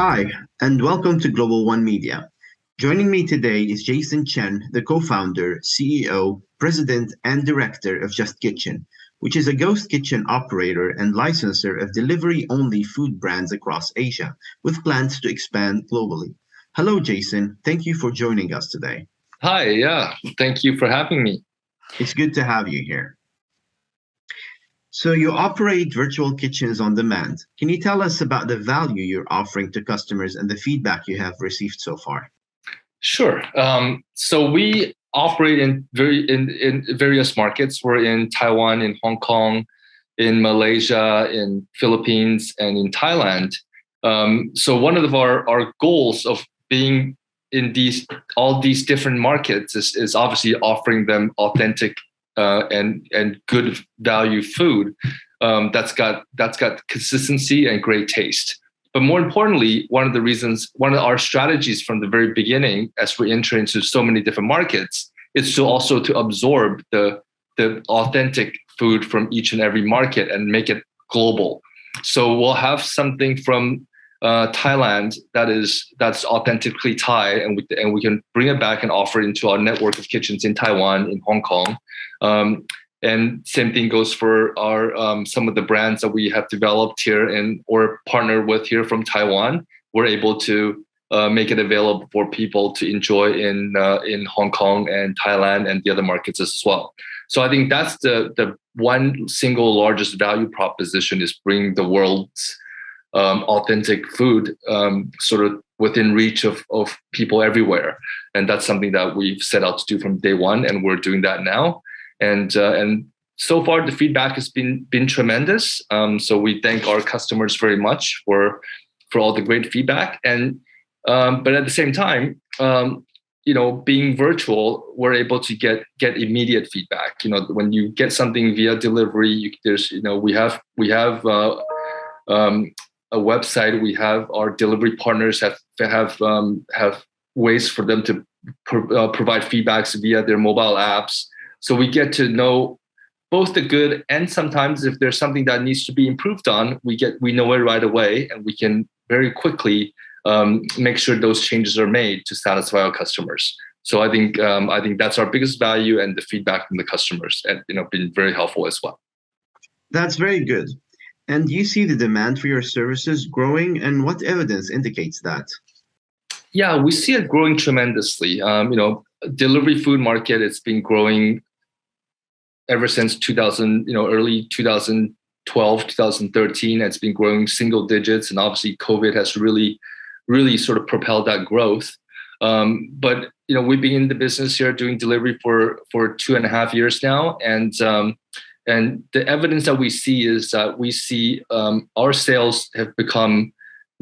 Hi, and welcome to Global One Media. Joining me today is Jason Chen, the co-founder, CEO, president, and director of JustKitchen, which is a ghost kitchen operator and licensor of delivery-only food brands across Asia, with plans to expand globally. Hello, Jason. Thank you for joining us today. Hi, yeah. Thank you for having me. It's good to have you here. So you operate virtual kitchens on demand. Can you tell us about the value you're offering to customers and the feedback you have received so far? Sure. So we operate in various markets. We're in Taiwan, in Hong Kong, in Malaysia, in Philippines, and in Thailand. So one of our goals of being in all these different markets is obviously offering them authentic and good value food that's got consistency and great taste. But more importantly, one of our strategies from the very beginning, as we enter into so many different markets, is to also to absorb the authentic food from each and every market and make it global. So we'll have something from Thailand that's authentically Thai, and we can bring it back and offer it into our network of kitchens in Taiwan, in Hong Kong. And same thing goes for our some of the brands that we have developed here or partnered with here from Taiwan. We're able to make it available for people to enjoy in Hong Kong and Thailand and the other markets as well. So I think that's the one single largest value proposition, is bringing the world's authentic food sort of within reach of people everywhere. And that's something that we've set out to do from day one, and we're doing that now. And so far the feedback has been tremendous. So we thank our customers very much for all the great feedback. And but at the same time, being virtual, we're able to get immediate feedback. When you get something via delivery, we have a website. We have our delivery partners have ways for them to provide feedbacks via their mobile apps. So we get to know both the good, and sometimes if there's something that needs to be improved on, we know it right away, and we can very quickly make sure those changes are made to satisfy our customers. So I think that's our biggest value, and the feedback from the customers and been very helpful as well. That's very good. And do you see the demand for your services growing, and what evidence indicates that? Yeah, we see it growing tremendously. Delivery food market, it's been growing ever since early 2012, 2013. It's been growing single digits, and obviously COVID has really sort of propelled that growth. But we've been in the business here doing delivery for 2.5 years now, and the evidence that we see is that our sales have become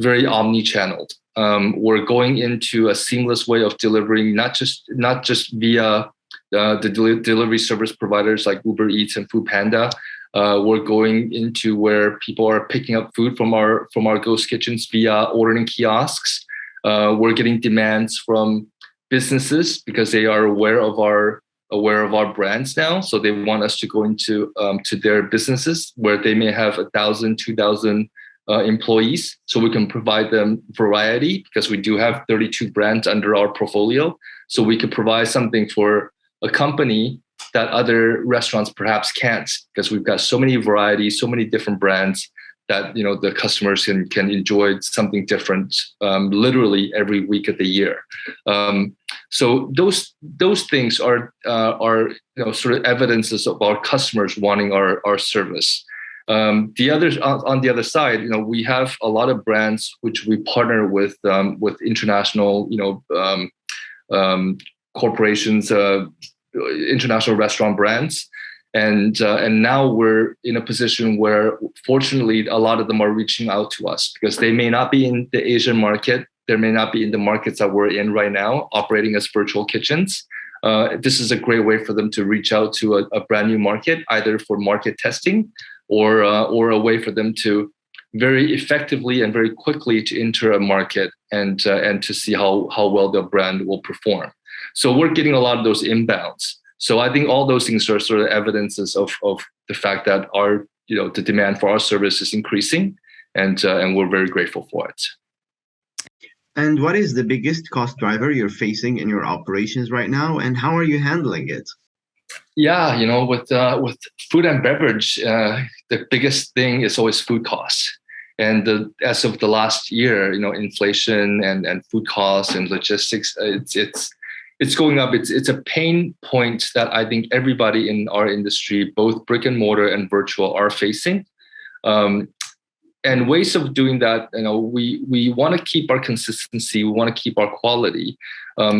very omni-channeled. We're going into a seamless way of delivering, not just via the delivery service providers like Uber Eats and Foodpanda. We're going into where people are picking up food from our ghost kitchens via ordering kiosks. We're getting demands from businesses because they are aware of our brands now, so they want us to go into to their businesses where they may have 1,000, 2,000 employees, so we can provide them variety, because we do have 32 brands under our portfolio. So we could provide something for a company that other restaurants perhaps can't, because we've got so many varieties, so many different brands that the customers can enjoy something different literally every week of the year. So those things are sort of evidences of our customers wanting our service. On the other side, we have a lot of brands which we partner with international corporations, international restaurant brands. And now we're in a position where, fortunately, a lot of them are reaching out to us because they may not be in the Asian market. They may not be in the markets that we're in right now, operating as virtual kitchens. This is a great way for them to reach out to a brand new market, either for market testing or a way for them to very effectively and very quickly to enter a market and to see how well their brand will perform. So we're getting a lot of those inbounds. So I think all those things are sort of evidences of the fact that the demand for our service is increasing, and we're very grateful for it. And what is the biggest cost driver you're facing in your operations right now, and how are you handling it? Yeah, with food and beverage, the biggest thing is always food costs. And as of the last year, inflation and food costs and logistics, it's going up. It's a pain point that I think everybody in our industry, both brick and mortar and virtual, are facing. And ways of doing that, we want to keep our consistency, we want to keep our quality.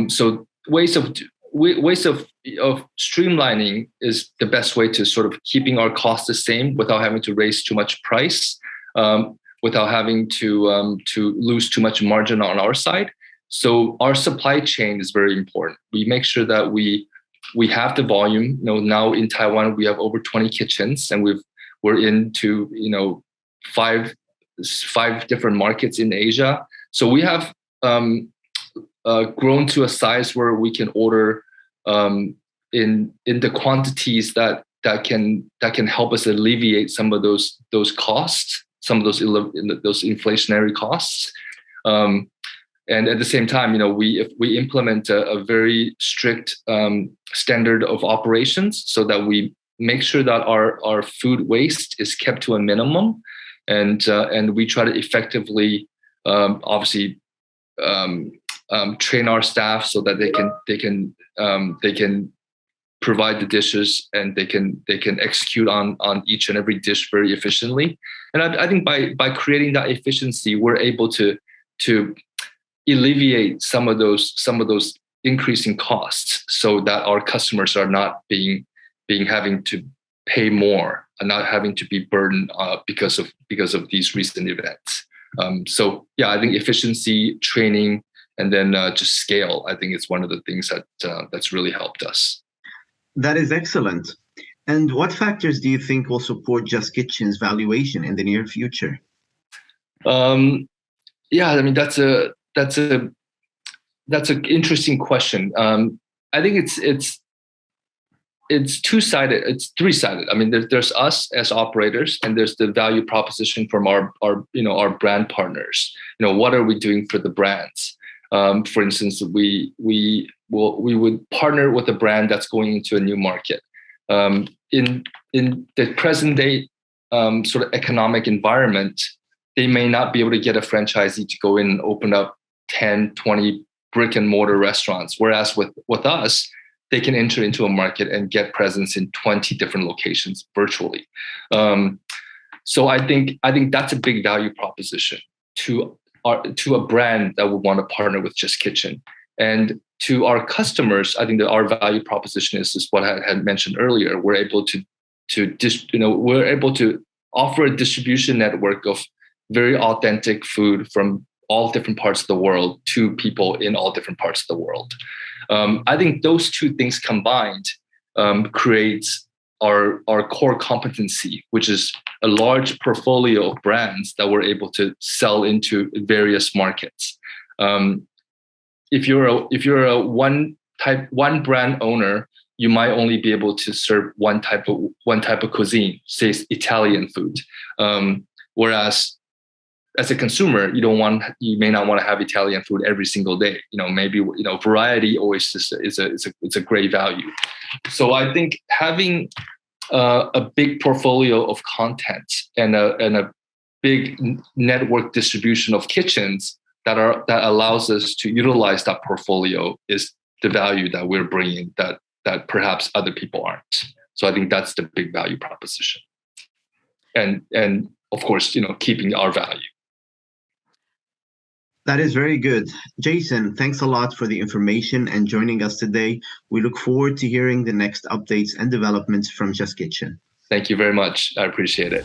So ways of streamlining is the best way to sort of keeping our costs the same without having to raise too much price, without having to lose too much margin on our side. So our supply chain is very important. We make sure that we have the volume. Now in Taiwan we have over 20 kitchens, and we're into five different markets in Asia. So we have grown to a size where we can order in the quantities that can help us alleviate some of those costs, some of those inflationary costs. And at the same time, if we implement a very strict standard of operations, so that we make sure that our food waste is kept to a minimum, and we try to effectively, obviously, train our staff so that they can provide the dishes, and they can execute on each and every dish very efficiently. And I think by creating that efficiency, we're able to alleviate some of those increasing costs, so that our customers are not having to pay more and not having to be burdened because of these recent events. So yeah, I think efficiency, training, and then just scale, I think it's one of the things that's really helped us. That is excellent. And what factors do you think will support JustKitchen's valuation in the near future? Yeah, I mean that's an interesting question. I think it's two-sided. It's three-sided. I mean, there's us as operators, and there's the value proposition from our brand partners. What are we doing for the brands? For instance, we would partner with a brand that's going into a new market. In the present day sort of economic environment, they may not be able to get a franchisee to go in and open up 10, 20 brick and mortar restaurants. Whereas with us, they can enter into a market and get presence in 20 different locations virtually. So I think that's a big value proposition to a brand that would want to partner with JustKitchen. And to our customers, I think that our value proposition is what I had mentioned earlier. We're able to offer a distribution network of very authentic food from all different parts of the world to people in all different parts of the world. I think those two things combined creates our core competency, which is a large portfolio of brands that we're able to sell into various markets. If you're a one brand owner, you might only be able to serve one type of cuisine, say Italian food. Whereas as a consumer, you may not want to have Italian food every single day. Maybe variety always is a great value. So I think having a big portfolio of content and a big network distribution of kitchens that allows us to utilize that portfolio is the value that we're bringing that perhaps other people aren't. So I think that's the big value proposition. And of course, keeping our value. That is very good. Jason, thanks a lot for the information and joining us today. We look forward to hearing the next updates and developments from JustKitchen. Thank you very much. I appreciate it.